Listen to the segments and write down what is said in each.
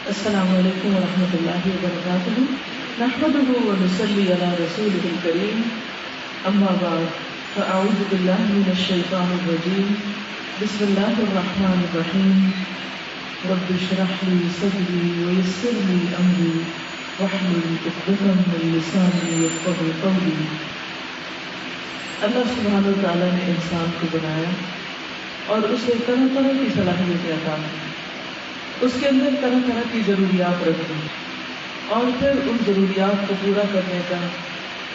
السلام علیکم ورحمۃ اللہ وبرکاتہ، نحمده ونصلي على رسوله الكريم، اما بعد فاعوذ باللہ من الشیطان الرجیم، بسم اللہ الرحمن الرحیم، رب اشرح لي صدری ويسر لي امری واحلل عقدۃ من لسانی یفقهوا قولی۔ اللہ سبحانہ وتعالیٰ نے انسان کو بنایا اور اسے طرح طرح کی صلاحیتیں عطا کی، اس کے اندر طرح طرح کی ضروریات رکھ دی اور پھر ان ضروریات کو پورا کرنے کا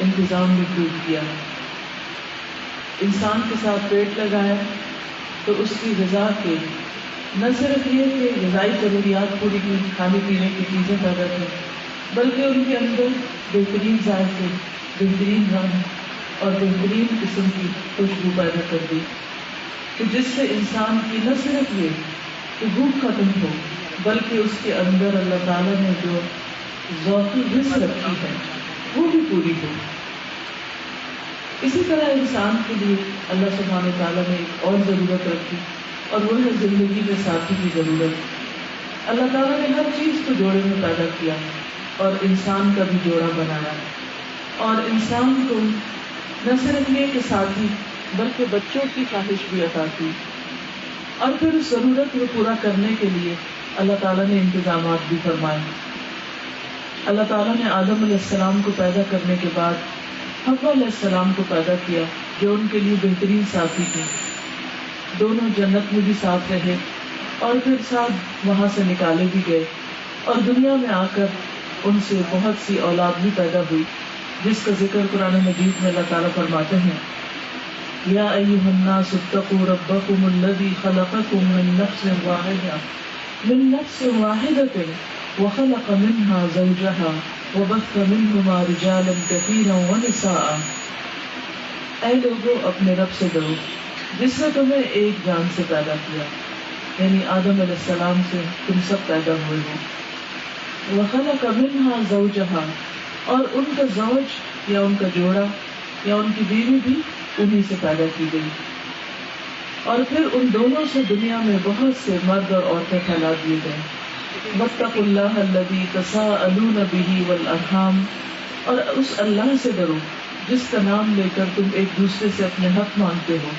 انتظام بھی خوب کیا۔ انسان کے ساتھ پیٹ لگایا تو اس کی غذا کے نہ صرف یہ کہ غذائی ضروریات پوری کی، کھانے پینے کی چیزیں پیدا کی، بلکہ ان کے اندر بہترین ذائقے، بہترین رنگ اور بہترین قسم کی خوشبو پیدا کر دی کہ جس سے انسان کی نہ صرف یہ کہ بھوک ختم ہو، بلکہ اس کے اندر اللہ تعالیٰ نے جو ذوقی حص رکھی ہے وہ بھی پوری ہو۔ اسی طرح انسان کے لیے اللہ سبحانہ تعالیٰ نے ایک اور ضرورت رکھی اور وہ ہے زندگی میں ساتھی کی ضرورت۔ اللہ تعالیٰ نے ہر چیز کو جوڑے میں پیدا کیا اور انسان کا بھی جوڑا بنایا، اور انسان کو نہ صرف یہ کہ ساتھی بلکہ بچوں کی خواہش بھی عطا کی، اور پھر اس ضرورت کو پورا کرنے کے لیے اللہ تعالیٰ نے انتظامات بھی فرمائے۔ اللہ تعالیٰ نے آدم علیہ السلام کو پیدا کرنے کے بعد حوا علیہ السلام کو پیدا کیا جو ان کے لیے بہترین ساتھی تھی۔ دونوں جنت میں بھی ساتھ رہے اور پھر ساتھ وہاں سے نکالے بھی گئے، اور دنیا میں آ کر ان سے بہت سی اولاد بھی پیدا ہوئی، جس کا ذکر قرآن مجید میں اللہ تعالیٰ فرماتے ہیں، یا ایھا الناس اتقوا ربکم الذی خلقکم من نفس واحدۃ وخلق منها زوجها وبث منهما رجالا كثيرا ونساء۔ اے لوگو اپنے رب سے ڈرو جس نے تمہیں ایک جان سے پیدا کیا، یعنی آدم علیہ السلام سے تم سب پیدا ہوئے ہو، وخلق منها زوجها، اور ان کا زوج یا ان کا جوڑا یا ان کی بیوی بھی انہی سے پیدا کی گئی، اور پھر ان دونوں سے دنیا میں بہت سے مرد اور عورتیں پھیلا دیے گئے۔ واتقوا اللہ الذی تساءلون بہ والارحام، اور اس اللہ سے ڈرو جس کا نام لے کر تم ایک دوسرے سے اپنے حق مانگتے ہو،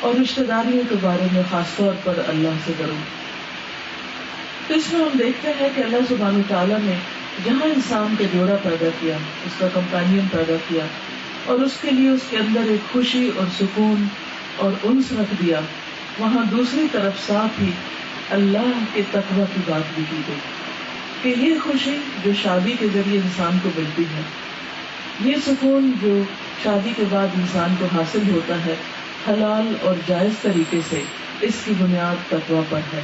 اور رشتہ داریوں کے بارے میں خاص طور پر اللہ سے ڈرو۔ تو اس میں ہم دیکھتے ہیں کہ اللہ سبحانہ تعالیٰ نے جہاں انسان کا جوڑا پیدا کیا، اس کا کمپینین پیدا کیا، اور اس کے لیے اس کے اندر ایک خوشی اور سکون اور انس رکھ دیا، وہاں دوسری طرف ساتھ ہی اللہ کے تقوی کی بات بھی کی گئی کہ یہ خوشی جو شادی کے ذریعے انسان کو ملتی ہے، یہ سکون جو شادی کے بعد انسان کو حاصل ہوتا ہے حلال اور جائز طریقے سے، اس کی بنیاد تقوی پر ہے،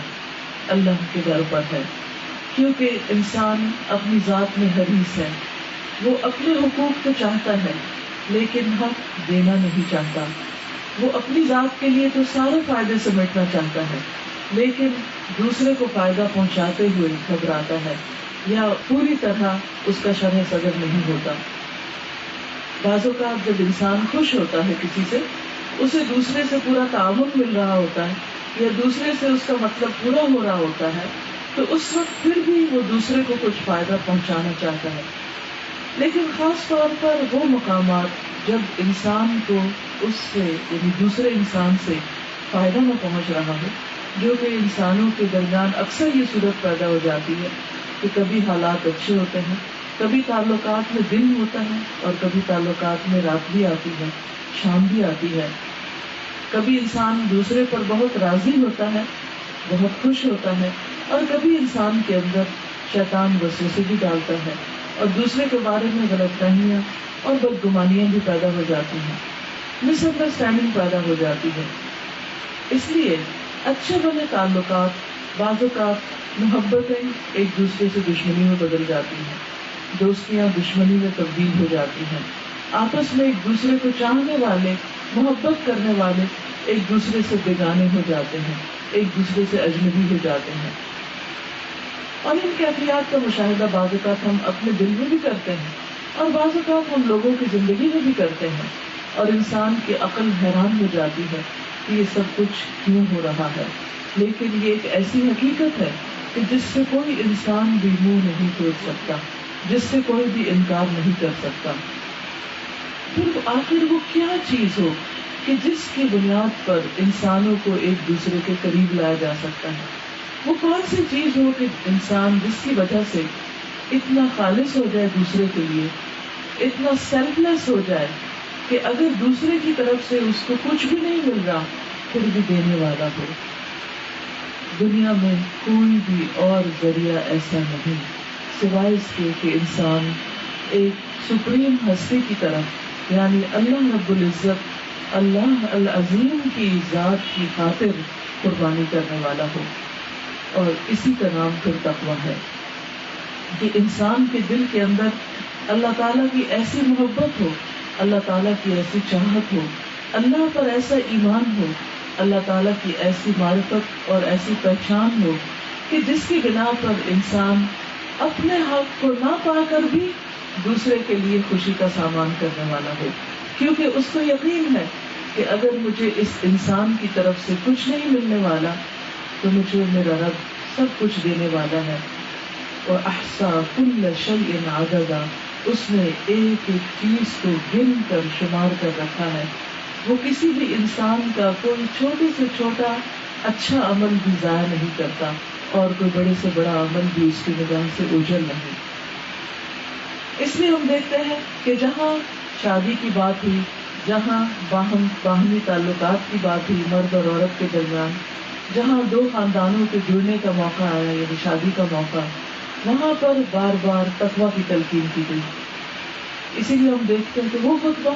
اللہ کے ڈر پر ہے، کیونکہ انسان اپنی ذات میں حریص ہے، وہ اپنے حقوق تو چاہتا ہے لیکن حق دینا نہیں چاہتا، وہ اپنی ذات کے لیے تو سارے فائدے سمیٹنا چاہتا ہے لیکن دوسرے کو فائدہ پہنچاتے ہوئے گھبراتا ہے یا پوری طرح اس کا شرح صدر نہیں ہوتا۔ بعض اوقات جب انسان خوش ہوتا ہے کسی سے، اسے دوسرے سے پورا تعاون مل رہا ہوتا ہے یا دوسرے سے اس کا مطلب پورا ہو رہا ہوتا ہے، تو اس وقت پھر بھی وہ دوسرے کو کچھ فائدہ پہنچانا چاہتا ہے، لیکن خاص طور پر وہ مقامات جب انسان کو اس سے یعنی دوسرے انسان سے فائدہ نہ پہنچ رہا ہو، جو کہ انسانوں کے درمیان اکثر یہ صورت پیدا ہو جاتی ہے کہ کبھی حالات اچھے ہوتے ہیں، کبھی تعلقات میں دن ہوتا ہے اور کبھی تعلقات میں رات بھی آتی ہے، شام بھی آتی ہے، کبھی انسان دوسرے پر بہت راضی ہوتا ہے، بہت خوش ہوتا ہے، اور کبھی انسان کے اندر شیطان وسوسے بھی ڈالتا ہے اور دوسرے کے بارے میں غلط فہمیاں اور بدگمانیاں بھی پیدا ہو جاتی ہیں، مس انڈرسٹینڈنگ پیدا ہو جاتی ہے۔ اس لیے اچھے بنے تعلقات بعض اوقات محبتیں ایک دوسرے سے دشمنی میں بدل جاتی ہیں، دوستیاں دشمنی میں تبدیل ہو جاتی ہیں، آپس میں ایک دوسرے کو چاہنے والے، محبت کرنے والے ایک دوسرے سے بیگانے ہو جاتے ہیں، ایک دوسرے سے اجنبی ہو جاتے ہیں، اور ان کیفیات کا مشاہدہ بعض اوقات ہم اپنے دل میں بھی کرتے ہیں اور بعض اوقات ہم لوگوں کی زندگی میں بھی کرتے ہیں، اور انسان کی عقل حیران ہو جاتی ہے کہ یہ سب کچھ کیوں ہو رہا ہے، لیکن یہ ایک ایسی حقیقت ہے کہ جس سے کوئی انسان بھی منہ نہیں پھیر سکتا، جس سے کوئی بھی انکار نہیں کر سکتا. پھر آخر وہ کیا چیز ہو کہ جس کی بنیاد پر انسانوں کو ایک دوسرے کے قریب لایا جا سکتا ہے؟ وہ کون سی چیز ہو کہ انسان جس کی وجہ سے اتنا خالص ہو جائے دوسرے کے لیے، اتنا سیلف لیس ہو جائے کہ اگر دوسرے کی طرف سے اس کو کچھ بھی نہیں مل رہا پھر بھی دینے والا ہو. دنیا میں کوئی بھی اور ذریعہ ایسا نہیں سوائے اس کے کہ انسان ایک سپریم ہستی کی طرف یعنی اللہ رب العزت، اللہ العظیم کی ذات کی خاطر قربانی کرنے والا ہو. اور اسی کا نام پھر تقویٰ ہے کہ انسان کے دل کے اندر اللہ تعالیٰ کی ایسی محبت ہو، اللہ تعالیٰ کی ایسی چاہت ہو، اللہ پر ایسا ایمان ہو، اللہ تعالیٰ کی ایسی معرفت اور ایسی پہچان ہو کہ جس کی بنا پر انسان اپنے حق کو نہ پا کر بھی دوسرے کے لیے خوشی کا سامان کرنے والا ہو، کیونکہ اس کو یقین ہے کہ اگر مجھے اس انسان کی طرف سے کچھ نہیں ملنے والا تو مجھے میرا رب سب کچھ دینے والا ہے. اور احصا کل شیء عددا، اس نے ایک ایک چیز کو گن کر شمار کر رکھا ہے. وہ کسی بھی انسان کا کوئی چھوٹے سے چھوٹا اچھا عمل بھی ضائع نہیں کرتا اور کوئی بڑے سے بڑا عمل بھی اس کی نگاہ سے اوجھل نہیں. اس لیے ہم دیکھتے ہیں کہ جہاں شادی کی بات ہوئی، جہاں باہمی تعلقات کی بات ہوئی مرد اور عورت کے درمیان، جہاں دو خاندانوں کے جڑنے کا موقع آیا یعنی شادی کا موقع، وہاں پر بار بار تقویٰ کی تلقین کی گئی. اسی لیے ہم دیکھتے ہیں کہ وہ خطبہ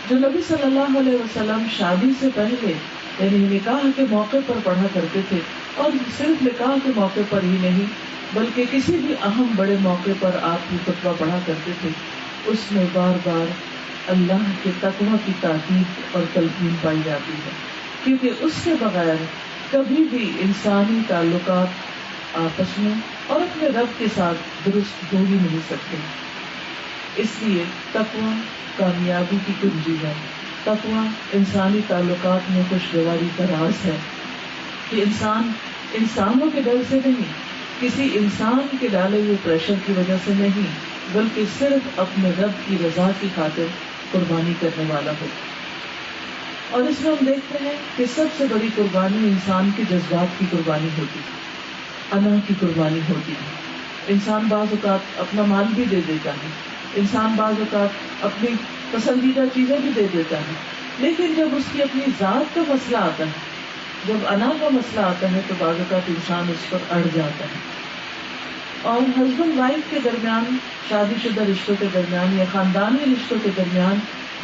جو نبی صلی اللہ علیہ وسلم شادی سے پہلے یعنی نکاح کے موقع پر پڑھا کرتے تھے، اور صرف نکاح کے موقع پر ہی نہیں بلکہ کسی بھی اہم بڑے موقع پر آپ یہ خطبہ پڑھا کرتے تھے، اس میں بار بار اللہ کے تقویٰ کی تاکید اور تلقین پائی جاتی ہے، کیونکہ اس کے بغیر کبھی بھی انسانی تعلقات آپس میں اور اپنے رب کے ساتھ درست ہو ہی نہیں سکتے. اس لیے تقویٰ کامیابی کی کنجی ہے. تقویٰ انسانی تعلقات میں خوشگواری کا راز ہے کہ انسان انسانوں کے ڈر سے نہیں، کسی انسان کے ڈالے ہوئے پریشر کی وجہ سے نہیں، بلکہ صرف اپنے رب کی رضا کی خاطر قربانی کرنے والا ہو. اور اس میں ہم دیکھتے ہیں کہ سب سے بڑی قربانی انسان کے جذبات کی قربانی ہوتی ہے، انا کی قربانی ہوتی ہے. انسان بعض اوقات اپنا مال بھی دے دیتا ہے، انسان بعض اوقات اپنی پسندیدہ چیزیں بھی دے دیتا ہے، لیکن جب اس کی اپنی ذات کا مسئلہ آتا ہے، جب انا کا مسئلہ آتا ہے تو بعض اوقات انسان اس پر اڑ جاتا ہے. اور ہسبینڈ وائف کے درمیان، شادی شدہ رشتوں کے درمیان یا خاندانی رشتوں کے درمیان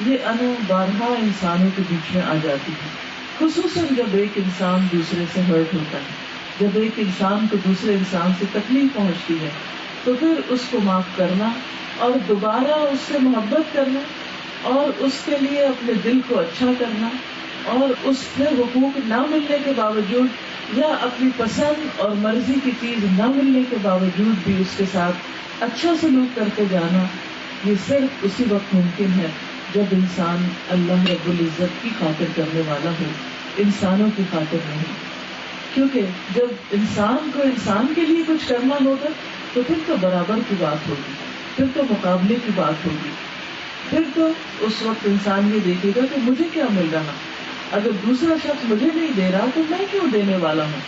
یہ انا بارہا انسانوں کے بیچ میں آ جاتی ہے، خصوصاً جب ایک انسان دوسرے سے ہرٹ ہوتا ہے، جب ایک انسان کو دوسرے انسان سے تکلیف پہنچتی ہے تو پھر اس کو معاف کرنا اور دوبارہ اس سے محبت کرنا اور اس کے لیے اپنے دل کو اچھا کرنا اور اس سے حقوق نہ ملنے کے باوجود یا اپنی پسند اور مرضی کی چیز نہ ملنے کے باوجود بھی اس کے ساتھ اچھا سلوک کرتے جانا، یہ صرف اسی وقت ممکن ہے جب انسان اللہ رب العزت کی خاطر کرنے والا ہو، انسانوں کی خاطر نہیں. کیونکہ جب انسان کو انسان کے لیے کچھ کرنا ہوگا تو پھر تو برابر کی بات ہوگی، پھر تو مقابلے کی بات ہوگی، پھر تو اس وقت انسان یہ دیکھے گا کہ مجھے کیا مل رہا، اگر دوسرا شخص مجھے نہیں دے رہا تو میں کیوں دینے والا ہوں.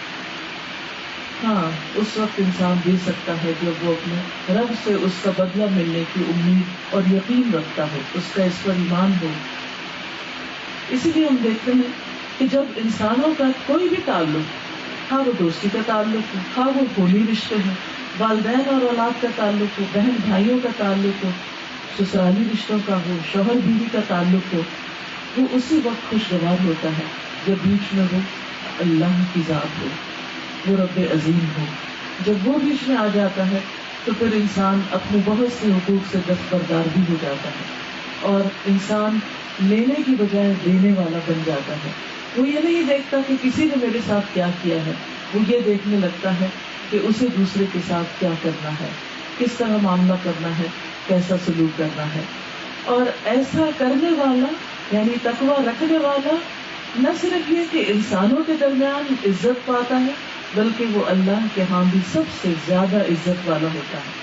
ہاں اس وقت انسان دے سکتا ہے جب وہ اپنے رب سے اس کا بدلہ ملنے کی امید اور یقین رکھتا ہو، اس کا اس پر ایمان ہو. اسی لیے ہم دیکھتے ہیں کہ جب انسانوں کا کوئی بھی تعلق، ہاں وہ دوستی کا تعلق ہو، ہاں وہ خونی رشتے ہوں، والدین اور اولاد کا تعلق ہو، بہن بھائیوں کا تعلق ہو، سسرالی رشتوں کا ہو، شوہر بیوی کا تعلق ہو، وہ اسی وقت خوشگوار ہوتا ہے جب بیچ میں وہ اللہ کی ذات ہو، وہ رب عظیم ہو. جب وہ بیچ میں آ جاتا ہے تو پھر انسان اپنے بہت سے حقوق سے دستبردار بھی ہو جاتا ہے اور انسان لینے کی بجائے دینے والا بن جاتا ہے. وہ یہ نہیں دیکھتا کہ کسی نے میرے ساتھ کیا کیا ہے، وہ یہ دیکھنے لگتا ہے کہ اسے دوسرے کے ساتھ کیا کرنا ہے، کس طرح معاملہ کرنا ہے، کیسا سلوک کرنا ہے. اور ایسا کرنے والا یعنی تقویٰ رکھنے والا نہ صرف یہ کہ انسانوں کے درمیان عزت پاتا ہے بلکہ وہ اللہ کے ہاں بھی سب سے زیادہ عزت والا ہوتا ہے۔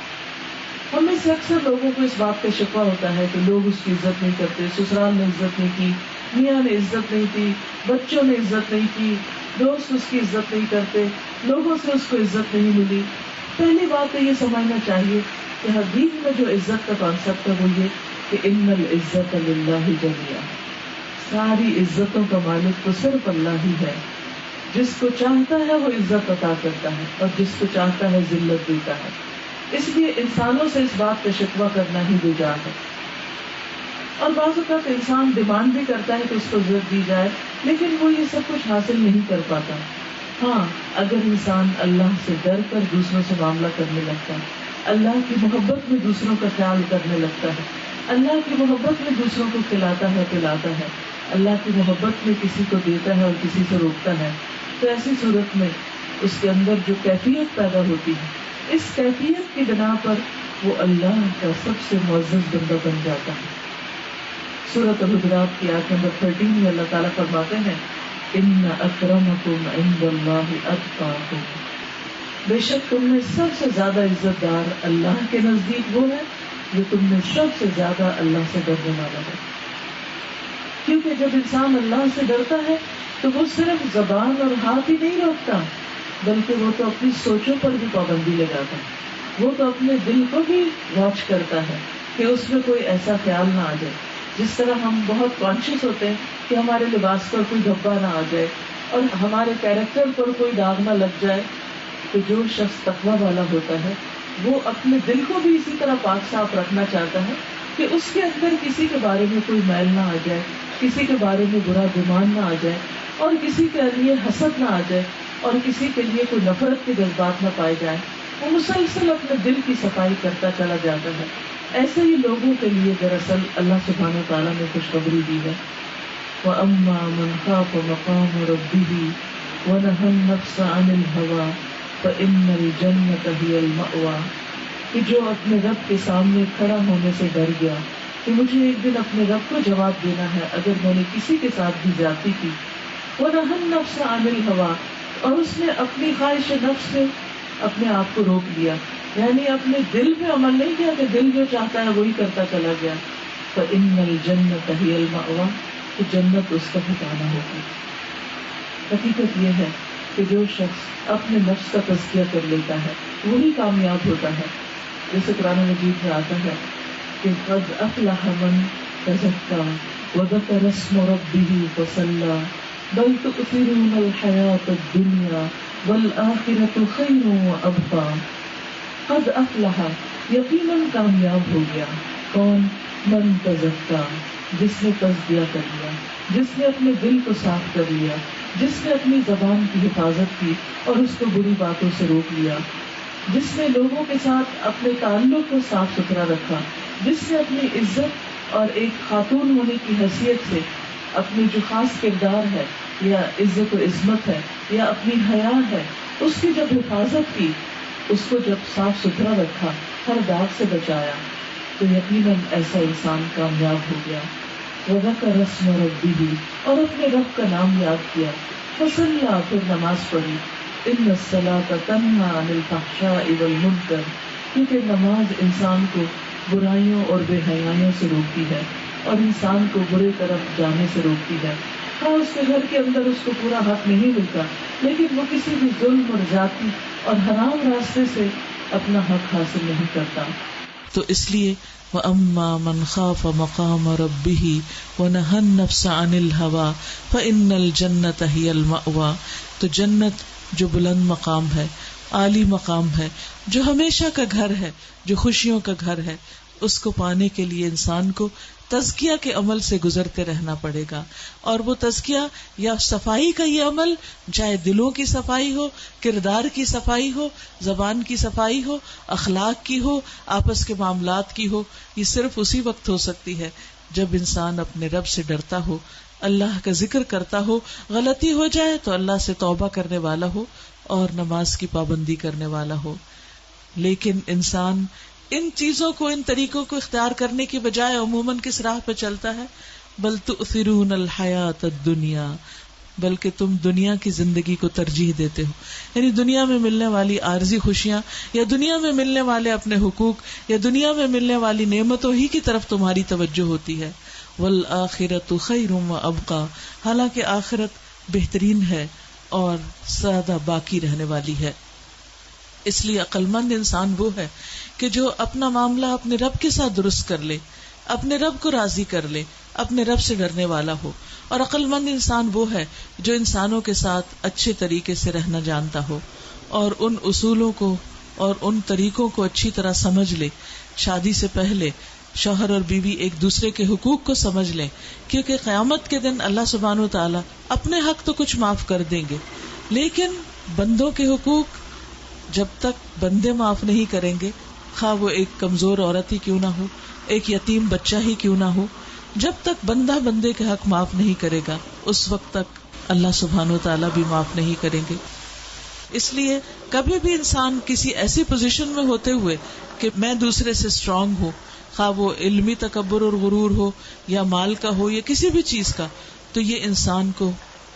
ہم میں سے اکثر لوگوں کو اس بات کا شکوہ ہوتا ہے کہ لوگ اس کی عزت نہیں کرتے، سسرال نے عزت نہیں کی، میاں نے عزت نہیں کی، بچوں نے عزت نہیں کی، دوست اس کی عزت نہیں کرتے، لوگوں سے اس کو عزت نہیں ملی۔ پہلی بات تو یہ سمجھنا چاہیے کہ حدیث میں جو عزت کا کانسیپٹ ہے وہ یہ کہ ان العزت للہ جميعا، ساری عزتوں کا مالک تو صرف اللہ ہی ہے۔ جس کو چاہتا ہے وہ عزت عطا کرتا ہے اور جس کو چاہتا ہے ذلت دیتا ہے۔ اس لیے انسانوں سے اس بات کا شکوہ کرنا ہی بیجا ہے۔ اور بعض اوقات انسان ڈیمانڈ بھی کرتا ہے کہ اس کو عزت دی جائے، لیکن وہ یہ سب کچھ حاصل نہیں کر پاتا۔ ہاں، اگر انسان اللہ سے ڈر کر دوسروں سے معاملہ کرنے لگتا ہے، اللہ کی محبت میں دوسروں کا خیال کرنے لگتا ہے، اللہ کی محبت میں دوسروں کو کھلاتا ہے پلاتا ہے، اللہ کی محبت میں کسی کو دیتا ہے اور کسی سے روکتا ہے، تو ایسی صورت میں اس کے اندر جو کیفیت پیدا ہوتی ہے، اس کیفیت کی بنا پر وہ اللہ کا سب سے معزز بندہ بن جاتا ہے۔ سورۃ الحجرات کی آیت نمبر 13 میں اللہ تعالیٰ فرماتے ہیں ان اکرمکم عند اللہ اتقاکم، بے شک تم میں سب سے زیادہ عزت دار اللہ کے نزدیک وہ ہے جو تم میں سب سے زیادہ اللہ سے ڈرنے والا ہے۔ کیونکہ جب انسان اللہ سے ڈرتا ہے تو وہ صرف زبان اور ہاتھ ہی نہیں روکتا، بلکہ وہ تو اپنی سوچوں پر بھی پابندی لگاتا ہے، وہ تو اپنے دل کو بھی واچ کرتا ہے کہ اس میں کوئی ایسا خیال نہ آ جائے۔ جس طرح ہم بہت کانشیس ہوتے ہیں کہ ہمارے لباس پر کوئی دھبا نہ آ جائے اور ہمارے کیریکٹر پر کوئی داغ نہ لگ جائے، تو جو شخص تقویٰ والا ہوتا ہے وہ اپنے دل کو بھی اسی طرح پاک صاف رکھنا چاہتا ہے کہ اس کے اندر کسی کے بارے میں کوئی میل نہ آ جائے، کسی کے بارے میں برا گمان نہ آ جائے، اور کسی کے لیے حسد نہ آ جائے، اور کسی کے لیے کوئی نفرت کے جذبات نہ پائے جائیں۔ وہ مسلسل اپنے دل کی صفائی کرتا چلا جاتا ہے۔ ایسے ہی لوگوں کے لیے دراصل اللہ سبحانہ وتعالیٰ نے خوشخبری دی ہے وَأَمَّا مَنْ خَافَ مَقَامَ رَبِّهِ وَنَهَى النَّفْسَ عَنِ الْهَوَىٰ فَإِنَّ الْجَنَّةَ هِيَ الْمَأْوَىٰ، کہ جو اپنے رب کے سامنے کھڑا ہونے سے ڈر گیا کہ مجھے ایک دن اپنے رب کو جواب دینا ہے اگر میں نے کسی کے ساتھ بھی زیادتی کی، وَنَهَى النَّفْسَ عَنِ الْهَوَىٰ، اور اس نے اپنی خواہش نفس سے اپنے آپ کو روک لیا، یعنی اپنے دل پہ عمل نہیں کیا کہ دل جو چاہتا ہے وہی کرتا چلا گیا، فَإِنَّ الْجَنَّةَ هِيَ الْمَأْوَىٰ، تو جنت اس کا ٹھکانہ ہوگی۔ حقیقت یہ ہے کہ جو شخص اپنے نفس کا تزکیہ کر لیتا ہے وہی کامیاب ہوتا ہے۔ جیسے قرآن مجید میں آتا ہے کہ قد افلح من تزکیٰ وذکر اسم ربہ فصلی بل تؤثرون الحیاۃ الدنیا والآخرۃ خیر وابقیٰ۔ قد افلح، یقیناً کامیاب ہو گیا، کون؟ من تزکیٰ، جس نے تزکیہ کر لیا، جس نے اپنے دل کو صاف کر لیا، جس نے اپنی زبان کی حفاظت کی اور اس کو بری باتوں سے روک لیا، جس نے لوگوں کے ساتھ اپنے تعلق کو صاف ستھرا رکھا، جس نے اپنی عزت اور ایک خاتون ہونے کی حیثیت سے اپنی جو خاص کردار ہے یا عزت و عظمت ہے یا اپنی حیا ہے اس کی جب حفاظت کی، اس کو جب صاف ستھرا رکھا، ہر داغ سے بچایا، تو یقیناً ایسا انسان کامیاب ہو گیا۔ وذکر اسم ربہ، اور اپنے رب کا نام یاد کیا، فصلی، پھر نماز پڑھی، ان الصلاۃ تنہی عن الفحشاء والمنکر، کیونکہ نماز انسان کو برائیوں اور بے حیائیوں سے روکتی ہے اور انسان کو برے طرف جانے سے روکتی ہے۔ ہاں، اس کے گھر کے اندر اس کو پورا حق نہیں ملتا، لیکن وہ کسی بھی ظلم اور ذاتی اور حرام راستے سے اپنا حق حاصل نہیں کرتا۔ تو اس لیے وَأَمَّا مَنْ خَافَ مَقَامَ رَبِّهِ وَنَهَى النَّفْسَ عَنِ الْهَوَىٰ فَإِنَّ الْجَنَّةَ هِيَ الْمَأْوَىٰ، تو جنت جو بلند مقام ہے، عالی مقام ہے، جو ہمیشہ کا گھر ہے، جو خوشیوں کا گھر ہے، اس کو پانے کے لیے انسان کو تزکیہ کے عمل سے گزرتے رہنا پڑے گا۔ اور وہ تزکیہ یا صفائی کا یہ عمل، چاہے دلوں کی صفائی ہو، کردار کی صفائی ہو، زبان کی صفائی ہو، اخلاق کی ہو، آپس کے معاملات کی ہو، یہ صرف اسی وقت ہو سکتی ہے جب انسان اپنے رب سے ڈرتا ہو، اللہ کا ذکر کرتا ہو، غلطی ہو جائے تو اللہ سے توبہ کرنے والا ہو اور نماز کی پابندی کرنے والا ہو۔ لیکن انسان ان چیزوں کو، ان طریقوں کو اختیار کرنے کی بجائے عموماً کس راہ پہ چلتا ہے؟ بل تؤثرون الحیات الدنیا، بلکہ تم دنیا کی زندگی کو ترجیح دیتے ہو. یعنی دنیا میں ملنے والی عارضی خوشیاں یا دنیا میں ملنے والے اپنے حقوق یا دنیا میں ملنے والی نعمتوں ہی کی طرف تمہاری توجہ ہوتی ہے. والآخرۃ خیر وابقی، حالانکہ آخرت بہترین ہے اور زیادہ باقی رہنے والی ہے. اس لیے عقل مند انسان وہ ہے کہ جو اپنا معاملہ اپنے رب کے ساتھ درست کر لے، اپنے رب کو راضی کر لے، اپنے رب سے ڈرنے والا ہو. اور عقل مند انسان وہ ہے جو انسانوں کے ساتھ اچھے طریقے سے رہنا جانتا ہو اور ان اصولوں کو اور ان طریقوں کو اچھی طرح سمجھ لے. شادی سے پہلے شوہر اور بیوی ایک دوسرے کے حقوق کو سمجھ لیں، کیونکہ قیامت کے دن اللہ سبحانہ و تعالیٰ اپنے حق تو کچھ معاف کر دیں گے، لیکن بندوں کے حقوق جب تک بندے معاف نہیں کریں گے، خواہ وہ ایک کمزور عورت ہی کیوں نہ ہو، ایک یتیم بچہ ہی کیوں نہ ہو، جب تک بندہ بندے کے حق معاف نہیں کرے گا اس وقت تک اللہ سبحانہ و تعالیٰ بھی معاف نہیں کریں گے. اس لیے کبھی بھی انسان کسی ایسی پوزیشن میں ہوتے ہوئے کہ میں دوسرے سے اسٹرانگ ہوں، خواہ وہ علمی تکبر اور غرور ہو یا مال کا ہو یا کسی بھی چیز کا، تو یہ انسان کو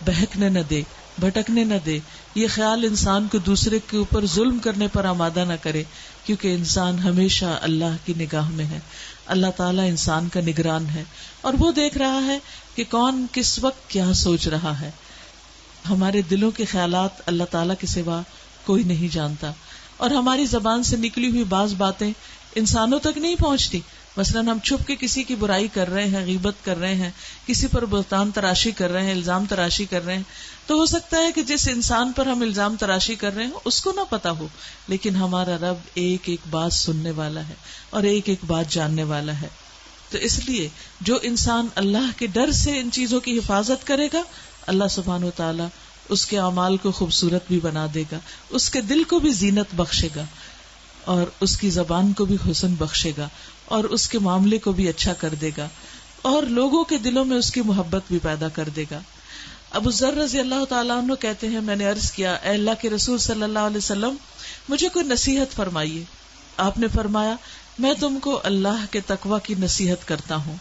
بہکنے نہ دے، بھٹکنے نہ دے. یہ خیال انسان کو دوسرے کے اوپر ظلم کرنے پر آمادہ نہ کرے، کیونکہ انسان ہمیشہ اللہ کی نگاہ میں ہے. اللہ تعالیٰ انسان کا نگران ہے اور وہ دیکھ رہا ہے کہ کون کس وقت کیا سوچ رہا ہے. ہمارے دلوں کے خیالات اللہ تعالیٰ کے سوا کوئی نہیں جانتا، اور ہماری زبان سے نکلی ہوئی بعض باتیں انسانوں تک نہیں پہنچتی. مثلاً ہم چھپ کے کسی کی برائی کر رہے ہیں، غیبت کر رہے ہیں، کسی پر بہتان تراشی کر رہے ہیں، الزام تراشی کر رہے ہیں، تو ہو سکتا ہے کہ جس انسان پر ہم الزام تراشی کر رہے ہیں اس کو نہ پتا ہو، لیکن ہمارا رب ایک ایک بات سننے والا ہے اور ایک ایک بات جاننے والا ہے. تو اس لیے جو انسان اللہ کے ڈر سے ان چیزوں کی حفاظت کرے گا، اللہ سبحانہ و تعالیٰ اس کے اعمال کو خوبصورت بھی بنا دے گا، اس کے دل کو بھی زینت بخشے گا اور اس کی زبان کو بھی حسن بخشے گا اور اس کے معاملے کو بھی اچھا کر دے گا اور لوگوں کے دلوں میں اس کی محبت بھی پیدا کر دے گا. ابو ذر رضی اللہ تعالیٰ عنہ کہتے ہیں، میں نے عرض کیا اے اللہ کے رسول صلی اللہ علیہ وسلم، مجھے کوئی نصیحت فرمائیے. آپ نے فرمایا، میں تم کو اللہ کے تقوی کی نصیحت کرتا ہوں،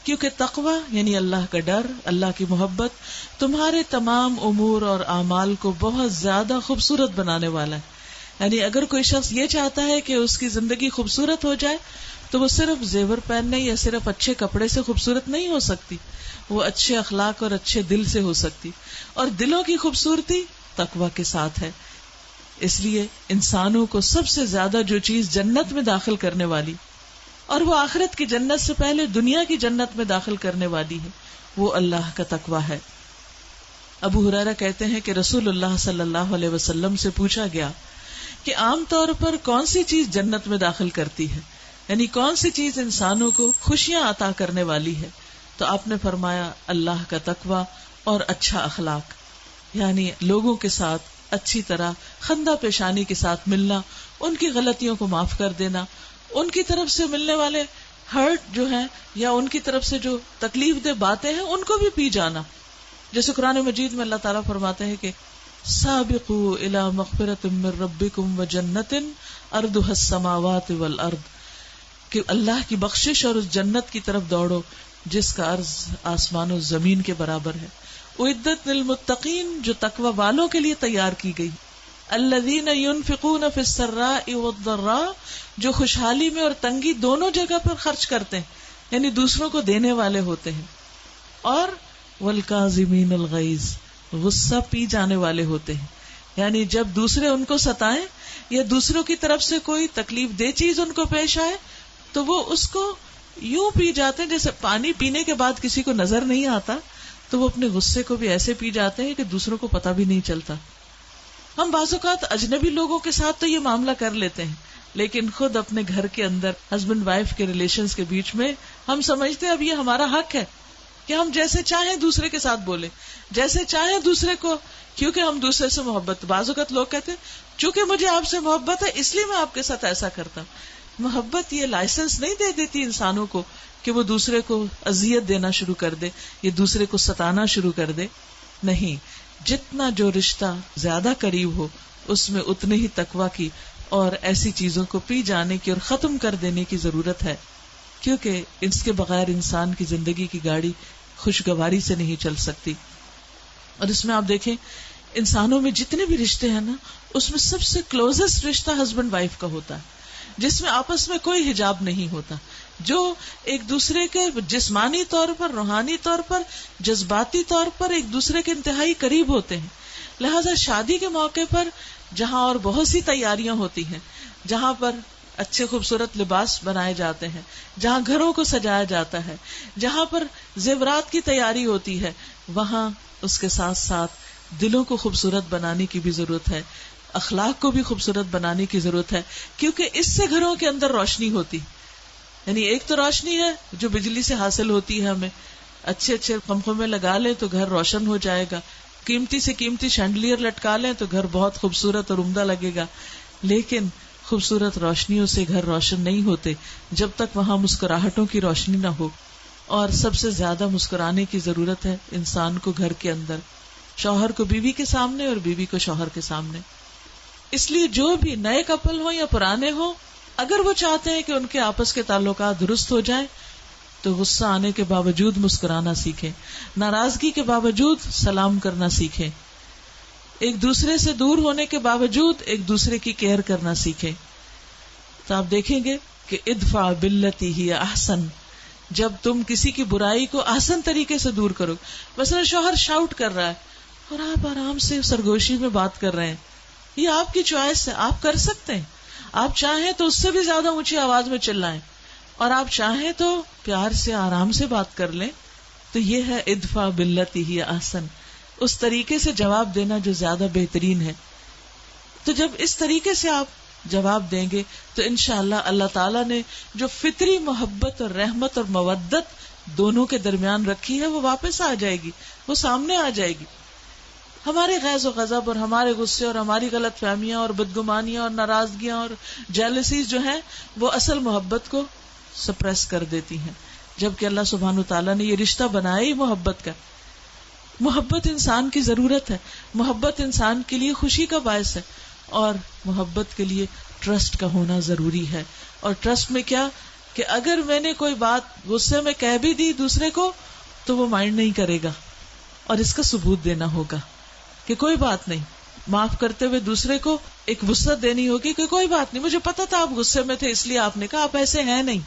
کیونکہ تقوی یعنی اللہ کا ڈر، اللہ کی محبت تمہارے تمام امور اور اعمال کو بہت زیادہ خوبصورت بنانے والا ہے. یعنی اگر کوئی شخص یہ چاہتا ہے کہ اس کی زندگی خوبصورت ہو جائے تو وہ صرف زیور پہننے یا صرف اچھے کپڑے سے خوبصورت نہیں ہو سکتی، وہ اچھے اخلاق اور اچھے دل سے ہو سکتی، اور دلوں کی خوبصورتی تقوی کے ساتھ ہے. اس لیے انسانوں کو سب سے زیادہ جو چیز جنت میں داخل کرنے والی اور وہ آخرت کی جنت سے پہلے دنیا کی جنت میں داخل کرنے والی ہے، وہ اللہ کا تقوی ہے. ابو ہریرہ کہتے ہیں کہ رسول اللہ صلی اللہ علیہ وسلم سے پوچھا گیا کہ عام طور پر کون سی چیز جنت میں داخل کرتی ہے، یعنی کون سی چیز انسانوں کو خوشیاں عطا کرنے والی ہے. تو آپ نے فرمایا اللہ کا تقوی اور اچھا اخلاق، یعنی لوگوں کے ساتھ اچھی طرح خندہ پیشانی کے ساتھ ملنا، ان کی غلطیوں کو معاف کر دینا، ان کی طرف سے ملنے والے ہرٹ جو ہیں یا ان کی طرف سے جو تکلیف دہ باتیں ہیں ان کو بھی پی جانا. جیسے قرآن مجید میں اللہ تعالیٰ فرماتے ہیں کہ سابقوا الی مغفرۃ من ربکم وجنۃ ارضها السماوات والارض، کہ اللہ کی بخشش اور اس جنت کی طرف دوڑو جس کا عرض آسمان و زمین کے برابر ہے. اعدت للمتقین، جو تقوی والوں کے لیے تیار کی گئی. الذین ينفقون فی السراء والضراء، جو خوشحالی میں اور تنگی دونوں جگہ پر خرچ کرتے ہیں، یعنی دوسروں کو دینے والے ہوتے ہیں. اور والکاظمین الغیظ، غصہ پی جانے والے ہوتے ہیں، یعنی جب دوسرے ان کو ستائیں یا دوسروں کی طرف سے کوئی تکلیف دہ چیز ان کو پیش آئے تو وہ اس کو یوں پی جاتے ہیں جیسے پانی پینے کے بعد کسی کو نظر نہیں آتا، تو وہ اپنے غصے کو بھی ایسے پی جاتے ہیں کہ دوسروں کو پتہ بھی نہیں چلتا. ہم بعض اوقات اجنبی لوگوں کے ساتھ تو یہ معاملہ کر لیتے ہیں، لیکن خود اپنے گھر کے اندر ہسبینڈ وائف کے ریلیشنز کے بیچ میں ہم سمجھتے ہیں اب یہ ہمارا حق ہے کہ ہم جیسے چاہیں دوسرے کے ساتھ بولیں، جیسے چاہیں دوسرے کو، کیونکہ ہم دوسرے سے محبت. بعض اوقات لوگ کہتے ہیں چونکہ مجھے آپ سے محبت ہے اس لیے میں آپ کے ساتھ ایسا کرتا ہوں. محبت یہ لائسنس نہیں دے دیتی انسانوں کو کہ وہ دوسرے کو اذیت دینا شروع کر دے یا دوسرے کو ستانا شروع کر دے. نہیں، جتنا جو رشتہ زیادہ قریب ہو اس میں اتنے ہی تقوی کی اور ایسی چیزوں کو پی جانے کی اور ختم کر دینے کی ضرورت ہے، کیونکہ اس کے بغیر انسان کی زندگی کی گاڑی خوشگواری سے نہیں چل سکتی. اور اس میں آپ دیکھیں انسانوں میں جتنے بھی رشتے ہیں نا، اس میں سب سے کلوزسٹ رشتہ ہسبینڈ وائف کا ہوتا ہے، جس میں آپس میں کوئی حجاب نہیں ہوتا، جو ایک دوسرے کے جسمانی طور پر، روحانی طور پر، جذباتی طور پر ایک دوسرے کے انتہائی قریب ہوتے ہیں. لہذا شادی کے موقع پر جہاں اور بہت سی تیاریاں ہوتی ہیں، جہاں پر اچھے خوبصورت لباس بنائے جاتے ہیں، جہاں گھروں کو سجایا جاتا ہے، جہاں پر زیورات کی تیاری ہوتی ہے، وہاں اس کے ساتھ ساتھ دلوں کو خوبصورت بنانے کی بھی ضرورت ہے، اخلاق کو بھی خوبصورت بنانے کی ضرورت ہے، کیونکہ اس سے گھروں کے اندر روشنی ہوتی. یعنی ایک تو روشنی ہے جو بجلی سے حاصل ہوتی ہے، ہمیں اچھے اچھے پنکھوں میں لگا لیں تو گھر روشن ہو جائے گا، قیمتی سے قیمتی شینڈلیئر لٹکا لیں تو گھر بہت خوبصورت اور عمدہ لگے گا. لیکن خوبصورت روشنیوں سے گھر روشن نہیں ہوتے جب تک وہاں مسکراہٹوں کی روشنی نہ ہو. اور سب سے زیادہ مسکرانے کی ضرورت ہے انسان کو گھر کے اندر، شوہر کو بیوی کے سامنے اور بیوی کو شوہر کے سامنے. اس لیے جو بھی نئے کپل ہوں یا پرانے ہوں، اگر وہ چاہتے ہیں کہ ان کے آپس کے تعلقات درست ہو جائیں تو غصہ آنے کے باوجود مسکرانا سیکھیں، ناراضگی کے باوجود سلام کرنا سیکھیں، ایک دوسرے سے دور ہونے کے باوجود ایک دوسرے کی کیئر کرنا سیکھیں. تو آپ دیکھیں گے کہ ادفع باللتی ہی احسن، جب تم کسی کی برائی کو احسن طریقے سے دور کرو. مثلا شوہر شاؤٹ کر رہا ہے اور آپ آرام سے سرگوشی میں بات کر رہے ہیں، یہ آپ کی چوائس ہے، آپ کر سکتے ہیں. آپ چاہیں تو اس سے بھی زیادہ اونچی آواز میں چلائیں، اور آپ چاہیں تو پیار سے آرام سے بات کر لیں. تو یہ ہے ادفع باللتی ہی احسن، اس طریقے سے جواب دینا جو زیادہ بہترین ہے. تو جب اس طریقے سے آپ جواب دیں گے تو انشاءاللہ اللہ تعالیٰ نے جو فطری محبت اور رحمت اور مودت دونوں کے درمیان رکھی ہے وہ واپس آ جائے گی، وہ سامنے آ جائے گی. ہمارے غیظ و غضب اور ہمارے غصے اور ہماری غلط فہمیاں اور بدگمانیاں اور ناراضگیاں اور جیلسیز جو ہیں وہ اصل محبت کو سپریس کر دیتی ہیں، جبکہ اللہ سبحانہ وتعالیٰ نے یہ رشتہ بنایا ہی محبت کا. محبت انسان کی ضرورت ہے، محبت انسان کے لیے خوشی کا باعث ہے، اور محبت کے لیے ٹرسٹ کا ہونا ضروری ہے. اور ٹرسٹ میں کیا کہ اگر میں نے کوئی بات غصے میں کہہ بھی دی دوسرے کو تو وہ مائنڈ نہیں کرے گا، اور اس کا ثبوت دینا ہوگا کہ کوئی بات نہیں، معاف کرتے ہوئے دوسرے کو ایک وسعت دینی ہوگی کہ کوئی بات نہیں، مجھے پتا تھا آپ غصے میں تھے اس لیے آپ نے کہا، آپ ایسے ہیں نہیں.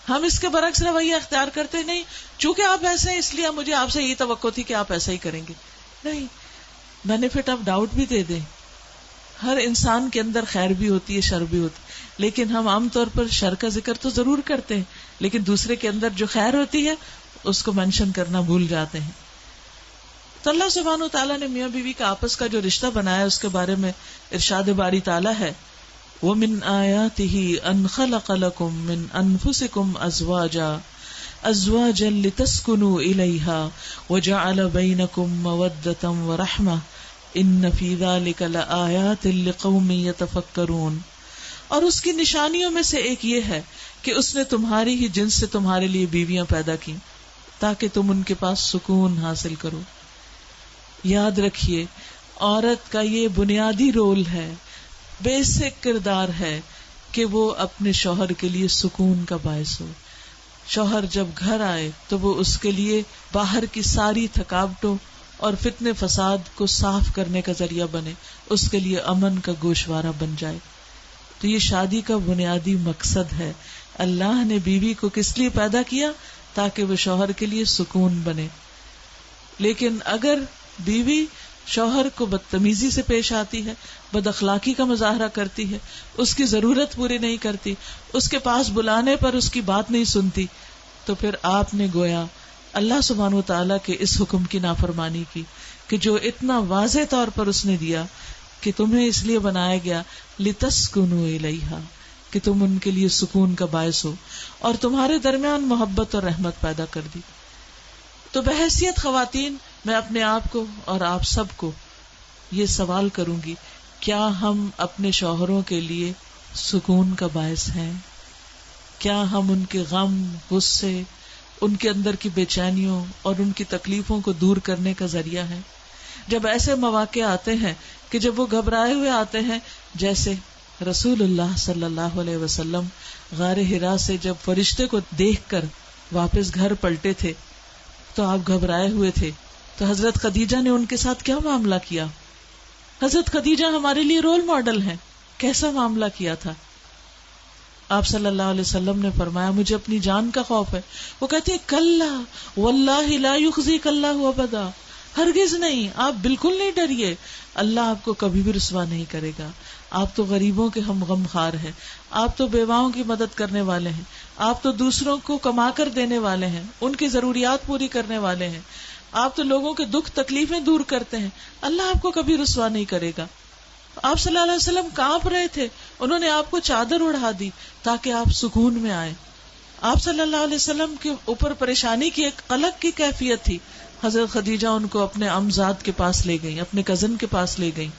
ہم اس کے برعکس رویہ اختیار کرتے نہیں، چونکہ آپ ایسے ہیں اس لیے مجھے آپ سے یہی توقع تھی کہ آپ ایسا ہی کریں گے. نہیں، بینیفٹ آف ڈاؤٹ بھی دے دیں. ہر انسان کے اندر خیر بھی ہوتی ہے، شر بھی ہوتی ہے، لیکن ہم عام طور پر شر کا ذکر تو ضرور کرتے ہیں، لیکن دوسرے کے اندر جو خیر ہوتی ہے اس کو مینشن کرنا بھول جاتے ہیں. تو اللہ سبحانہ وتعالیٰ نے میاں بیوی کا آپس کا جو رشتہ بنایا اس کے بارے میں ارشاد باری تعالیٰ ہے، وَمِنْ آيَاتِهِ أَنْ خَلَقَ لَكُم مِّنْ أَنفُسِكُمْ أَزْوَاجًا لِتَسْكُنُوا إِلَيْهَا وَجَعَلَ بَيْنَكُم مَّوَدَّةً وَرَحْمَةً إِنَّ فِي ذَلِكَ لَآيَاتٍ لِقَوْمٍ يَتَفَكَّرُونَ. اور اس کی نشانیوں میں سے ایک یہ ہے کہ اس نے تمہاری ہی جنس سے تمہارے لیے بیویاں پیدا کی تاکہ تم ان کے پاس سکون حاصل کرو. یاد رکھیے، عورت کا یہ بنیادی رول ہے، بیسک کردار ہے کہ وہ اپنے شوہر کے لیے سکون کا باعث ہو. شوہر جب گھر آئے تو وہ اس کے لیے باہر کی ساری تھکاوٹوں اور فتنے فساد کو صاف کرنے کا ذریعہ بنے، اس کے لیے امن کا گوشوارہ بن جائے. تو یہ شادی کا بنیادی مقصد ہے. اللہ نے بیوی کو کس لیے پیدا کیا؟ تاکہ وہ شوہر کے لیے سکون بنے. لیکن اگر بیوی شوہر کو بدتمیزی سے پیش آتی ہے، بد اخلاقی کا مظاہرہ کرتی ہے، اس کی ضرورت پوری نہیں کرتی، اس کے پاس بلانے پر اس کی بات نہیں سنتی، تو پھر آپ نے گویا اللہ سبحانہ و تعالیٰ کے اس حکم کی نافرمانی کی کہ جو اتنا واضح طور پر اس نے دیا کہ تمہیں اس لیے بنایا گیا لِتَسْكُنُوا إِلَيْهَا، کہ تم ان کے لیے سکون کا باعث ہو، اور تمہارے درمیان محبت اور رحمت پیدا کر دی. تو بحیثیت خواتین میں اپنے آپ کو اور آپ سب کو یہ سوال کروں گی، کیا ہم اپنے شوہروں کے لیے سکون کا باعث ہیں؟ کیا ہم ان کے غم، غصے، ان کے اندر کی بے چینیوں اور ان کی تکلیفوں کو دور کرنے کا ذریعہ ہیں؟ جب ایسے مواقع آتے ہیں کہ جب وہ گھبرائے ہوئے آتے ہیں، جیسے رسول اللہ صلی اللہ علیہ وسلم غار حرا سے جب فرشتے کو دیکھ کر واپس گھر پلٹے تھے تو آپ گھبرائے ہوئے تھے تو حضرت خدیجہ نے ان کے ساتھ کیا معاملہ کیا؟ حضرت خدیجہ ہمارے لیے رول ماڈل ہیں. کیسا معاملہ کیا تھا؟ آپ صلی اللہ علیہ وسلم نے فرمایا مجھے اپنی جان کا خوف ہے. وہ کہتے ہیں کلا واللہ لا یخزیک اللہ ابدا، ہرگز نہیں، آپ بالکل نہیں ڈریے، اللہ آپ کو کبھی بھی رسوا نہیں کرے گا. آپ تو غریبوں کے ہم غم خار ہیں، آپ تو بیواؤں کی مدد کرنے والے ہیں، آپ تو دوسروں کو کما کر دینے والے ہیں، ان کی ضروریات پوری کرنے والے ہیں، آپ تو لوگوں کے دکھ تکلیفیں دور کرتے ہیں، اللہ آپ کو کبھی رسوا نہیں کرے گا. آپ صلی اللہ علیہ وسلم کانپ رہے تھے، انہوں نے آپ کو چادر اڑا دی تاکہ آپ سکون میں آئے. آپ صلی اللہ علیہ وسلم کے اوپر پریشانی کی ایک الگ کی کیفیت تھی. حضرت خدیجہ ان کو اپنے امزاد کے پاس لے گئیں، اپنے کزن کے پاس لے گئیں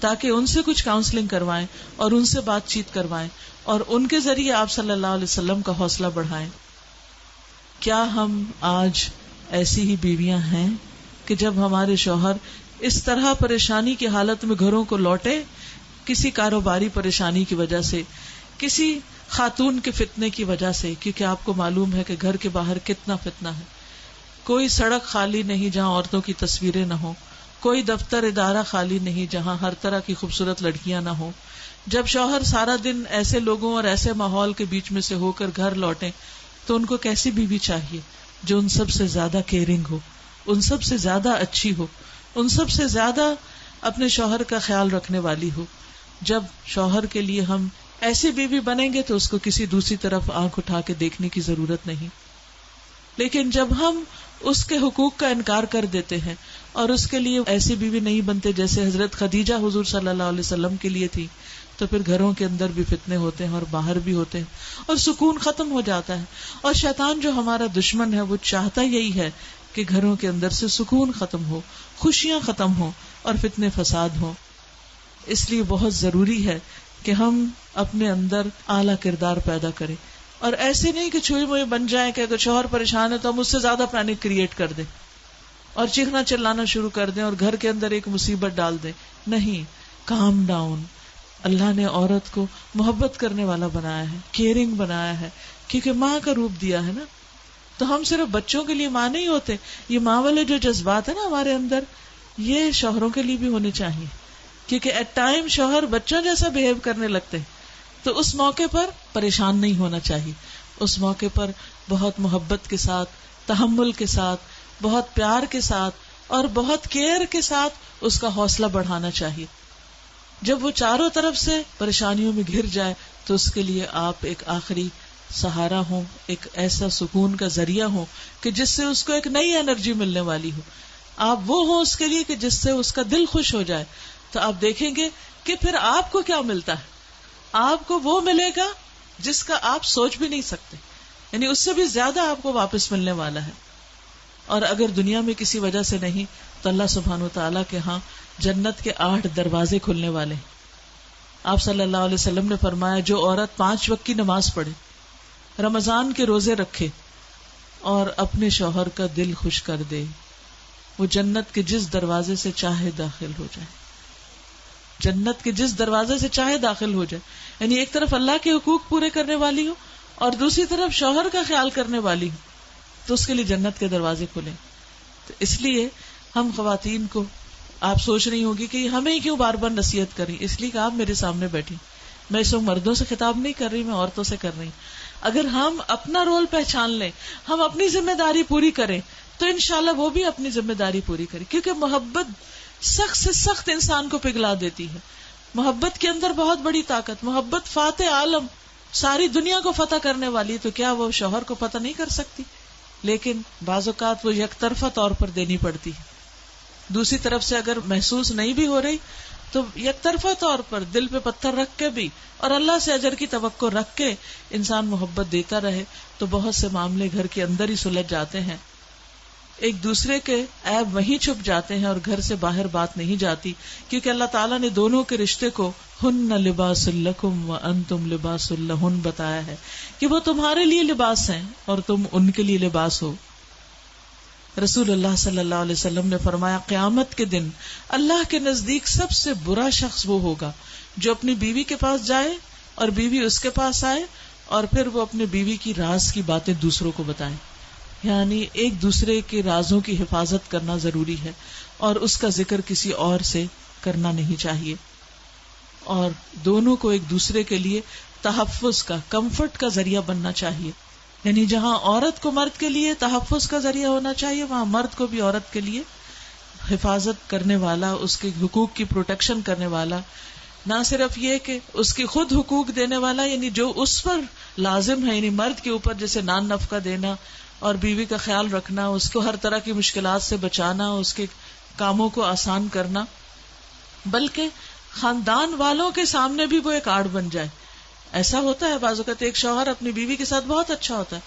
تاکہ ان سے کچھ کاؤنسلنگ کروائیں اور ان سے بات چیت کروائیں اور ان کے ذریعے آپ صلی اللہ علیہ وسلم کا حوصلہ بڑھائیں. کیا ہم آج ایسی ہی بیویاں ہیں کہ جب ہمارے شوہر اس طرح پریشانی کی حالت میں گھروں کو لوٹے، کسی کاروباری پریشانی کی وجہ سے، کسی خاتون کے فتنے کی وجہ سے، کیونکہ آپ کو معلوم ہے کہ گھر کے باہر کتنا فتنہ ہے، کوئی سڑک خالی نہیں جہاں عورتوں کی تصویریں نہ ہوں، کوئی دفتر ادارہ خالی نہیں جہاں ہر طرح کی خوبصورت لڑکیاں نہ ہوں. جب شوہر سارا دن ایسے لوگوں اور ایسے ماحول کے بیچ میں سے ہو کر گھر لوٹیں تو ان کو کیسی بیوی چاہیے جو ان سب سے زیادہ کیئرنگ ہو، ان سب سے زیادہ اچھی ہو، ان سب سے زیادہ اپنے شوہر کا خیال رکھنے والی ہو. جب شوہر کے لیے ہم ایسی بیوی بنیں گے تو اس کو کسی دوسری طرف آنکھ اٹھا کے دیکھنے کی ضرورت نہیں. لیکن جب ہم اس کے حقوق کا انکار کر دیتے ہیں اور اس کے لیے ایسی بیوی نہیں بنتے جیسے حضرت خدیجہ حضور صلی اللہ علیہ وسلم کے لیے تھی، تو پھر گھروں کے اندر بھی فتنے ہوتے ہیں اور باہر بھی ہوتے ہیں اور سکون ختم ہو جاتا ہے. اور شیطان جو ہمارا دشمن ہے وہ چاہتا یہی ہے کہ گھروں کے اندر سے سکون ختم ہو، خوشیاں ختم ہو اور فتنے فساد ہو. اس لیے بہت ضروری ہے کہ ہم اپنے اندر اعلیٰ کردار پیدا کریں اور ایسے نہیں کہ چھوئی موئی بن جائیں کہ اگر شوہر پریشان ہے تو ہم اس سے زیادہ پینک کریٹ کر دیں اور چیخنا چلانا شروع کر دیں اور گھر کے اندر ایک مصیبت ڈال دیں. نہیں، کام ڈاؤن. اللہ نے عورت کو محبت کرنے والا بنایا ہے، کیئرنگ بنایا ہے، کیونکہ ماں کا روپ دیا ہے نا. تو ہم صرف بچوں کے لیے ماں نہیں ہوتے. یہ ماں والے جو جذبات ہیں نا ہمارے اندر، یہ شوہروں کے لیے بھی ہونے چاہیے، کیونکہ ایٹ ٹائم شوہر بچوں جیسا بہیو کرنے لگتے تو اس موقع پر پریشان نہیں ہونا چاہیے. اس موقع پر بہت محبت کے ساتھ، تحمل کے ساتھ، بہت پیار کے ساتھ اور بہت کیئر کے ساتھ اس کا حوصلہ بڑھانا چاہیے. جب وہ چاروں طرف سے پریشانیوں میں گھر جائے تو اس کے لیے آپ ایک آخری سہارا ہوں، ایک ایسا سکون کا ذریعہ ہوں کہ جس سے اس کو ایک نئی انرجی ملنے والی ہو. آپ وہ ہوں اس کے لیے کہ جس سے اس کا دل خوش ہو جائے. تو آپ دیکھیں گے کہ پھر آپ کو کیا ملتا ہے. آپ کو وہ ملے گا جس کا آپ سوچ بھی نہیں سکتے، یعنی اس سے بھی زیادہ آپ کو واپس ملنے والا ہے. اور اگر دنیا میں کسی وجہ سے نہیں تو اللہ سبحانہ و تعالیٰ کے ہاں جنت کے 8 دروازے کھلنے والے ہیں. آپ صلی اللہ علیہ وسلم نے فرمایا جو عورت 5 وقت کی نماز پڑھے، رمضان کے روزے رکھے اور اپنے شوہر کا دل خوش کر دے، وہ جنت کے جس دروازے سے چاہے داخل ہو جائے. جنت کے جس دروازے سے چاہے داخل ہو جائے، یعنی ایک طرف اللہ کے حقوق پورے کرنے والی ہو اور دوسری طرف شوہر کا خیال کرنے والی ہو تو اس کے لیے جنت کے دروازے کھلیں. تو اس لیے ہم خواتین کو، آپ سوچ رہی ہوگی کہ ہمیں کیوں بار بار نصیحت کریں، اس لیے کہ آپ میرے سامنے بیٹھی. میں اس وقت مردوں سے خطاب نہیں کر رہی، میں عورتوں سے کر رہی. اگر ہم اپنا رول پہچان لیں، ہم اپنی ذمہ داری پوری کریں تو انشاءاللہ وہ بھی اپنی ذمہ داری پوری کرے. کیونکہ محبت سخت سے سخت انسان کو پگھلا دیتی ہے. محبت کے اندر بہت بڑی طاقت. محبت فاتح عالم، ساری دنیا کو فتح کرنے والی ہے. تو کیا وہ شوہر کو فتح نہیں کر سکتی؟ لیکن بعض اوقات وہ یک طرفہ طور پر دینی پڑتی ہے. دوسری طرف سے اگر محسوس نہیں بھی ہو رہی تو یک طرفہ طور پر دل پہ پتھر رکھ کے بھی اور اللہ سے اجر کی توقع رکھ کے انسان محبت دیتا رہے تو بہت سے معاملے گھر کے اندر ہی سلجھ جاتے ہیں. ایک دوسرے کے عیب وہیں چھپ جاتے ہیں اور گھر سے باہر بات نہیں جاتی، کیونکہ اللہ تعالیٰ نے دونوں کے رشتے کو ہن لباس لکم وانتم لباس لہن بتایا ہے کہ وہ تمہارے لیے لباس ہیں اور تم ان کے لیے لباس ہو. رسول اللہ صلی اللہ علیہ وسلم نے فرمایا قیامت کے دن اللہ کے نزدیک سب سے برا شخص وہ ہوگا جو اپنی بیوی کے پاس جائے اور بیوی اس کے پاس آئے اور پھر وہ اپنے بیوی کی راز کی باتیں دوسروں کو بتائے. یعنی ایک دوسرے کے رازوں کی حفاظت کرنا ضروری ہے اور اس کا ذکر کسی اور سے کرنا نہیں چاہیے، اور دونوں کو ایک دوسرے کے لیے تحفظ کا، کمفرٹ کا ذریعہ بننا چاہیے. یعنی جہاں عورت کو مرد کے لیے تحفظ کا ذریعہ ہونا چاہیے، وہاں مرد کو بھی عورت کے لیے حفاظت کرنے والا، اس کے حقوق کی پروٹیکشن کرنے والا. نہ صرف یہ کہ اس کی خود حقوق دینے والا، یعنی جو اس پر لازم ہے، یعنی مرد کے اوپر جیسے نان نفقہ دینا اور بیوی کا خیال رکھنا، اس کو ہر طرح کی مشکلات سے بچانا، اس کے کاموں کو آسان کرنا، بلکہ خاندان والوں کے سامنے بھی وہ ایک آڑ بن جائے. ایسا ہوتا ہے بعض اوقات ایک شوہر اپنی بیوی کے ساتھ بہت اچھا ہوتا ہے،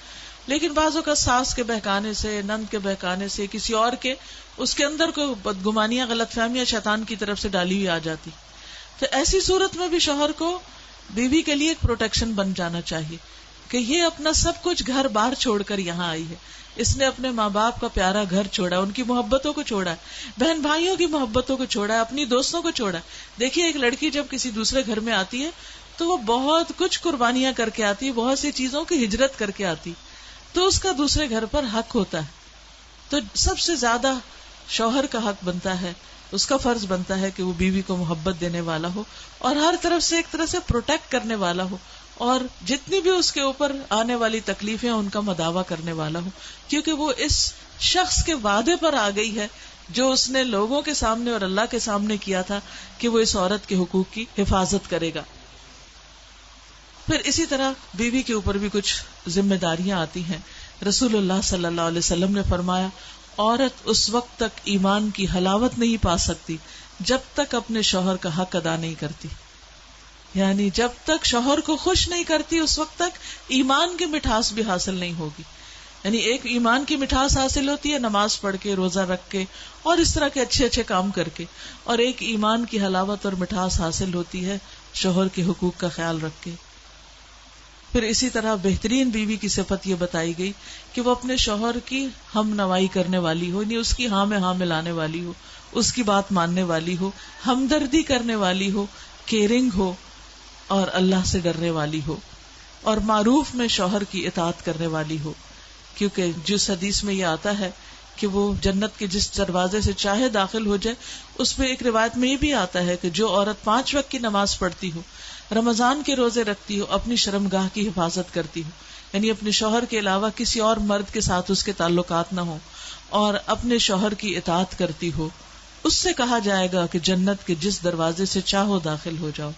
لیکن بعض اوقات ساس کے بہکانے سے، نند کے بہکانے سے، کسی اور کے، اس کے اندر کو بدگمانیاں، غلط فہمیاں شیطان کی طرف سے ڈالی ہوئی آ جاتی. تو ایسی صورت میں بھی شوہر کو بیوی کے لیے ایک پروٹیکشن بن جانا چاہیے کہ یہ اپنا سب کچھ گھر بار چھوڑ کر یہاں آئی ہے، اس نے اپنے ماں باپ کا پیارا گھر چھوڑا، ان کی محبتوں کو چھوڑا ہے، بہن بھائیوں کی محبتوں کو چھوڑا ہے، اپنی دوستوں کو چھوڑا ہے. دیکھیے ایک لڑکی جب کسی دوسرے گھر میں آتی ہے تو وہ بہت کچھ قربانیاں کر کے آتی ہے، بہت سی چیزوں کی ہجرت کر کے آتی، تو اس کا دوسرے گھر پر حق ہوتا ہے. تو سب سے زیادہ شوہر کا حق بنتا ہے، اس کا فرض بنتا ہے کہ وہ بیوی کو محبت دینے والا ہو اور ہر طرف سے ایک طرح سے پروٹیکٹ کرنے والا ہو، اور جتنی بھی اس کے اوپر آنے والی تکلیفیں ان کا مداوع کرنے والا ہو، کیونکہ وہ اس شخص کے وعدے پر آ گئی ہے جو اس نے لوگوں کے سامنے اور اللہ کے سامنے کیا تھا کہ وہ اس عورت کے حقوق کی حفاظت کرے گا. پھر اسی طرح بیوی کے اوپر بھی کچھ ذمہ داریاں آتی ہیں. رسول اللہ صلی اللہ علیہ وسلم نے فرمایا، عورت اس وقت تک ایمان کی حلاوت نہیں پا سکتی جب تک اپنے شوہر کا حق ادا نہیں کرتی. یعنی جب تک شوہر کو خوش نہیں کرتی اس وقت تک ایمان کی مٹھاس بھی حاصل نہیں ہوگی. یعنی ایک ایمان کی مٹھاس حاصل ہوتی ہے نماز پڑھ کے، روزہ رکھ کے اور اس طرح کے اچھے اچھے کام کر کے، اور ایک ایمان کی حلاوت اور مٹھاس حاصل ہوتی ہے شوہر کے حقوق کا خیال رکھ کے. پھر اسی طرح بہترین بیوی کی صفت یہ بتائی گئی کہ وہ اپنے شوہر کی ہم نوائی کرنے والی ہو، یعنی اس کی ہاں میں ہاں ملانے والی ہو، اس کی بات ماننے والی ہو، ہمدردی کرنے والی ہو، کیئرنگ ہو اور اللہ سے ڈرنے والی ہو، اور معروف میں شوہر کی اطاعت کرنے والی ہو. کیونکہ جس حدیث میں یہ آتا ہے کہ وہ جنت کے جس دروازے سے چاہے داخل ہو جائے، اس میں ایک روایت میں یہ بھی آتا ہے کہ جو عورت 5 وقت کی نماز پڑھتی ہو، رمضان کے روزے رکھتی ہو، اپنی شرمگاہ کی حفاظت کرتی ہو، یعنی اپنے شوہر کے علاوہ کسی اور مرد کے ساتھ اس کے تعلقات نہ ہو، اور اپنے شوہر کی اطاعت کرتی ہو، اس سے کہا جائے گا کہ جنت کے جس دروازے سے چاہو داخل ہو جاؤ.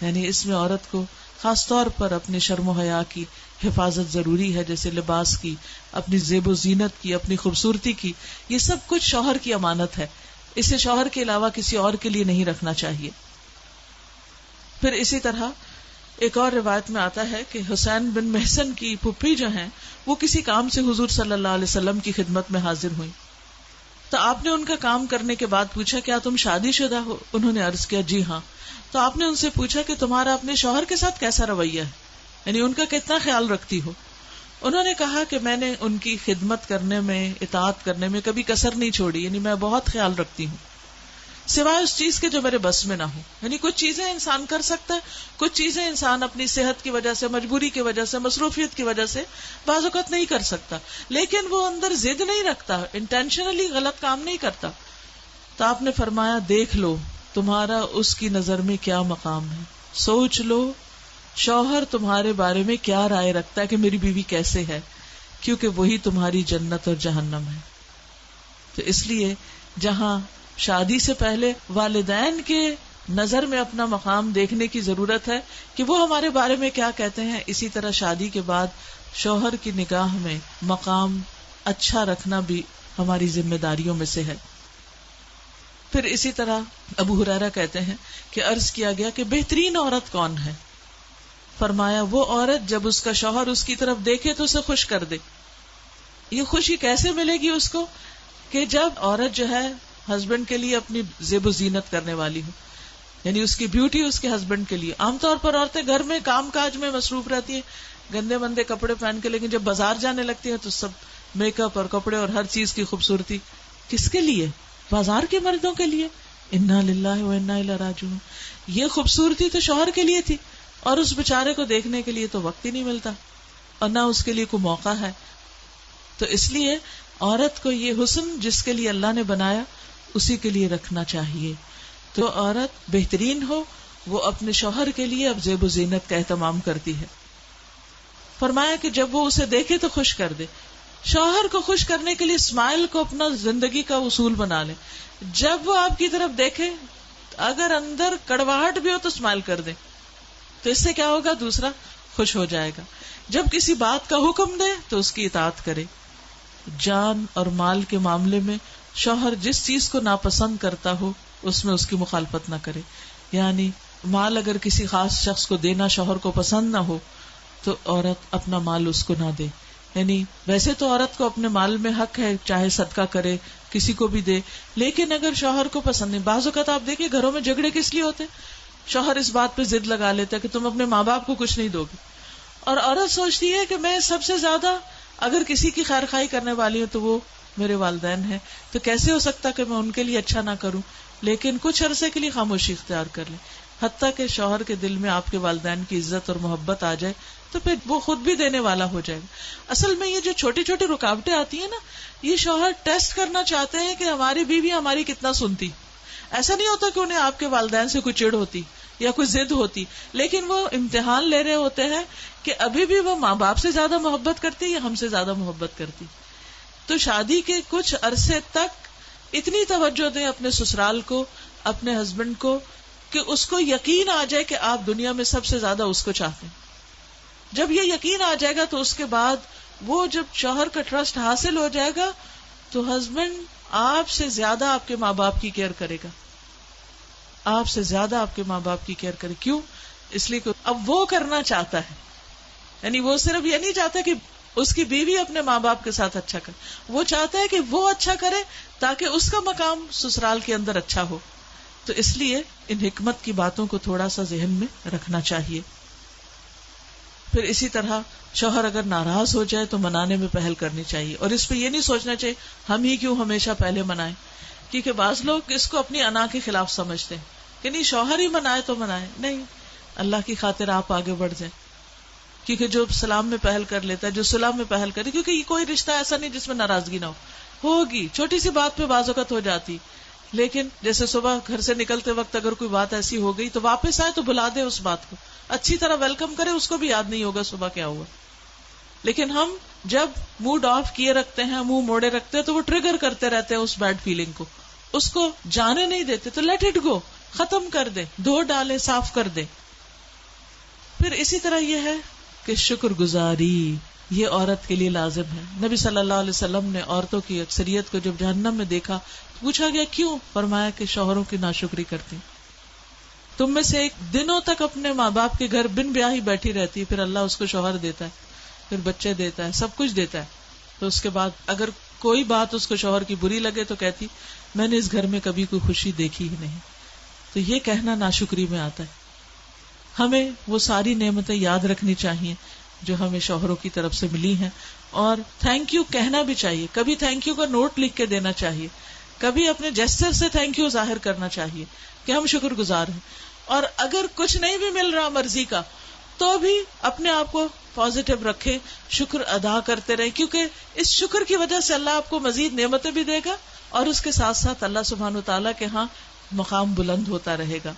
یعنی اس میں عورت کو خاص طور پر اپنے شرم و حیا کی حفاظت ضروری ہے، جیسے لباس کی، اپنی زیب و زینت کی، اپنی خوبصورتی کی. یہ سب کچھ شوہر کی امانت ہے، اسے شوہر کے علاوہ کسی اور کے لیے نہیں رکھنا چاہیے. پھر اسی طرح ایک اور روایت میں آتا ہے کہ حسین بن محسن کی پھپھی جو ہیں وہ کسی کام سے حضور صلی اللہ علیہ وسلم کی خدمت میں حاضر ہوئی، تو آپ نے ان کا کام کرنے کے بعد پوچھا کیا تم شادی شدہ ہو؟ انہوں نے عرض کیا جی ہاں. تو آپ نے ان سے پوچھا کہ تمہارا اپنے شوہر کے ساتھ کیسا رویہ ہے، یعنی ان کا کتنا خیال رکھتی ہو؟ انہوں نے کہا کہ میں نے ان کی خدمت کرنے میں، اطاعت کرنے میں کبھی کسر نہیں چھوڑی، یعنی میں بہت خیال رکھتی ہوں، سوائے اس چیز کے جو میرے بس میں نہ ہو. یعنی کچھ چیزیں انسان کر سکتا ہے، کچھ چیزیں انسان اپنی صحت کی وجہ سے، مجبوری کی وجہ سے، مصروفیت کی وجہ سے بعض اوقات نہیں کر سکتا، لیکن وہ اندر ضد نہیں رکھتا، انٹینشنلی غلط کام نہیں کرتا. تو آپ نے فرمایا دیکھ لو تمہارا اس کی نظر میں کیا مقام ہے، سوچ لو شوہر تمہارے بارے میں کیا رائے رکھتا ہے کہ میری بیوی کیسے ہے، کیونکہ وہی تمہاری جنت اور جہنم ہے. تو اس لیے جہاں شادی سے پہلے والدین کے نظر میں اپنا مقام دیکھنے کی ضرورت ہے کہ وہ ہمارے بارے میں کیا کہتے ہیں، اسی طرح شادی کے بعد شوہر کی نگاہ میں مقام اچھا رکھنا بھی ہماری ذمہ داریوں میں سے ہے. پھر اسی طرح ابو ہریرہ کہتے ہیں کہ عرض کیا گیا کہ بہترین عورت کون ہے؟ فرمایا وہ عورت جب اس کا شوہر اس کی طرف دیکھے تو اسے خوش کر دے. یہ خوشی کیسے ملے گی اس کو؟ کہ جب عورت جو ہے ہسبینڈ کے لیے اپنی زیب و زینت کرنے والی ہو، یعنی اس کی بیوٹی اس کے ہسبینڈ کے لیے. عام طور پر عورتیں گھر میں کام کاج میں مصروف رہتی ہیں، گندے مندے کپڑے پہن کے، لیکن جب بازار جانے لگتی ہیں تو سب میک اپ اور کپڑے اور ہر چیز کی خوبصورتی کس کے لیے؟ بازار کے مردوں کے لیے. انا للہ و انا الیہ راجعون. یہ خوبصورتی تو شوہر کے لیے تھی، اور اس بیچارے کو دیکھنے کے لیے تو وقت ہی نہیں ملتا اور نہ اس کے لیے کوئی موقع ہے. تو اس لیے عورت کو یہ حسن جس کے لیے اللہ نے بنایا اسی کے لیے رکھنا چاہیے. تو عورت بہترین ہو وہ اپنے شوہر کے لیے اب زیب و زینت کا اہتمام کرتی ہے. فرمایا کہ جب وہ اسے دیکھے تو خوش کر دے. شوہر کو خوش کرنے کے لیے اسمائل کو اپنا زندگی کا اصول بنا لے. جب وہ آپ کی طرف دیکھے اگر اندر کڑواہٹ بھی ہو تو اسمائل کر دے, تو اس سے کیا ہوگا, دوسرا خوش ہو جائے گا. جب کسی بات کا حکم دے تو اس کی اطاعت کرے. جان اور مال کے معاملے میں شوہر جس چیز کو ناپسند کرتا ہو اس میں اس کی مخالفت نہ کرے. یعنی مال اگر کسی خاص شخص کو دینا شوہر کو پسند نہ ہو تو عورت اپنا مال اس کو نہ دے. یعنی ویسے تو عورت کو اپنے مال میں حق ہے, چاہے صدقہ کرے کسی کو بھی دے, لیکن اگر شوہر کو پسند نہیں. بعض اوقات آپ دیکھیں گھروں میں جھگڑے کس لیے ہوتے, شوہر اس بات پہ ضد لگا لیتا ہے کہ تم اپنے ماں باپ کو کچھ نہیں دو گے, اور عورت سوچتی ہے کہ میں سب سے زیادہ اگر کسی کی خیر خواہی کرنے والی ہوں تو وہ میرے والدین ہیں, تو کیسے ہو سکتا کہ میں ان کے لیے اچھا نہ کروں. لیکن کچھ عرصے کے لیے خاموشی اختیار کر لیں, حتیٰ کہ شوہر کے دل میں آپ کے والدین کی عزت اور محبت آ جائے تو پھر وہ خود بھی دینے والا ہو جائے گا. اصل میں یہ جو چھوٹی چھوٹی رکاوٹیں آتی ہیں نا, یہ شوہر ٹیسٹ کرنا چاہتے ہیں کہ ہماری بیوی ہماری کتنا سنتی. ایسا نہیں ہوتا کہ انہیں آپ کے والدین سے کوئی چڑ ہوتی یا کوئی ضد ہوتی, لیکن وہ امتحان لے رہے ہوتے ہیں کہ ابھی بھی وہ ماں باپ سے زیادہ محبت کرتی یا ہم سے زیادہ محبت کرتی. تو شادی کے کچھ عرصے تک اتنی توجہ دیں اپنے سسرال کو, اپنے ہسبینڈ کو, کہ اس کو یقین آ جائے کہ آپ دنیا میں سب سے زیادہ اس کو چاہتے ہیں. جب یہ یقین آ جائے گا تو اس کے بعد وہ جب شوہر کا ٹرسٹ حاصل ہو جائے گا تو ہسبینڈ آپ سے زیادہ آپ کے ماں باپ کی کیئر کرے گا, آپ سے زیادہ آپ کے ماں باپ کی کیئر کرے. کیوں؟ اس لیے کہ اب وہ کرنا چاہتا ہے. یعنی وہ صرف یہ نہیں چاہتا کہ اس کی بیوی اپنے ماں باپ کے ساتھ اچھا کرے, وہ چاہتا ہے کہ وہ اچھا کرے تاکہ اس کا مقام سسرال کے اندر اچھا ہو. تو اس لیے ان حکمت کی باتوں کو تھوڑا سا ذہن میں رکھنا چاہیے. پھر اسی طرح شوہر اگر ناراض ہو جائے تو منانے میں پہل کرنی چاہیے, اور اس پہ یہ نہیں سوچنا چاہیے ہم ہی کیوں ہمیشہ پہلے منائیں, کیونکہ بعض لوگ اس کو اپنی انا کے خلاف سمجھتے ہیں کہ نہیں شوہر ہی منائے تو منائے. نہیں, اللہ کی خاطر آپ آگے بڑھ جائیں, کیونکہ جو سلام میں پہل کر لیتا ہے, جو صلح میں پہل کرے, کیونکہ یہ کوئی رشتہ ایسا نہیں جس میں ناراضگی نہ ہوگی. چھوٹی سی بات پہ بعض اوقات ہو جاتی, لیکن جیسے صبح گھر سے نکلتے وقت اگر کوئی بات ایسی ہو گئی تو واپس آئے تو بلا دے اس بات کو, اچھی طرح ویلکم کرے, اس کو بھی یاد نہیں ہوگا صبح کیا ہوا. لیکن ہم جب موڈ آف کیے رکھتے ہیں, منہ موڑے رکھتے ہیں, تو وہ ٹریگر کرتے رہتے ہیں اس بیڈ فیلنگ کو, اس کو جانے نہیں دیتے. تو لیٹ اٹ گو, ختم کر دے, دھو ڈالے, صاف کر دے. پھر اسی طرح یہ ہے کہ شکر گزاری یہ عورت کے لیے لازم ہے. نبی صلی اللہ علیہ وسلم نے عورتوں کی اکثریت کو جب جہنم میں دیکھا, پوچھا گیا کیوں؟ فرمایا کہ شوہروں کی ناشکری کرتی. تم میں سے ایک دنوں تک اپنے ماں باپ کے گھر بن بیاہی بیٹھی رہتی, پھر اللہ اس کو شوہر دیتا ہے, پھر بچے دیتا ہے, سب کچھ دیتا ہے, تو اس کے بعد اگر کوئی بات اس کو شوہر کی بری لگے تو کہتی میں نے اس گھر میں کبھی کوئی خوشی دیکھی ہی نہیں. تو یہ کہنا ناشکری میں آتا ہے. ہمیں وہ ساری نعمتیں یاد رکھنی چاہیے جو ہمیں شوہروں کی طرف سے ملی ہیں, اور تھینک یو کہنا بھی چاہیے. کبھی تھینک یو کا نوٹ لکھ کے دینا چاہیے, کبھی اپنے جیسچر سے تھینک یو ظاہر کرنا چاہیے کہ ہم شکر گزار ہیں. اور اگر کچھ نہیں بھی مل رہا مرضی کا تو بھی اپنے آپ کو پازیٹو رکھیں, شکر ادا کرتے رہیں, کیونکہ اس شکر کی وجہ سے اللہ آپ کو مزید نعمتیں بھی دے گا, اور اس کے ساتھ ساتھ اللہ سبحانہ و تعالیٰ کے ہاں مقام بلند ہوتا رہے گا.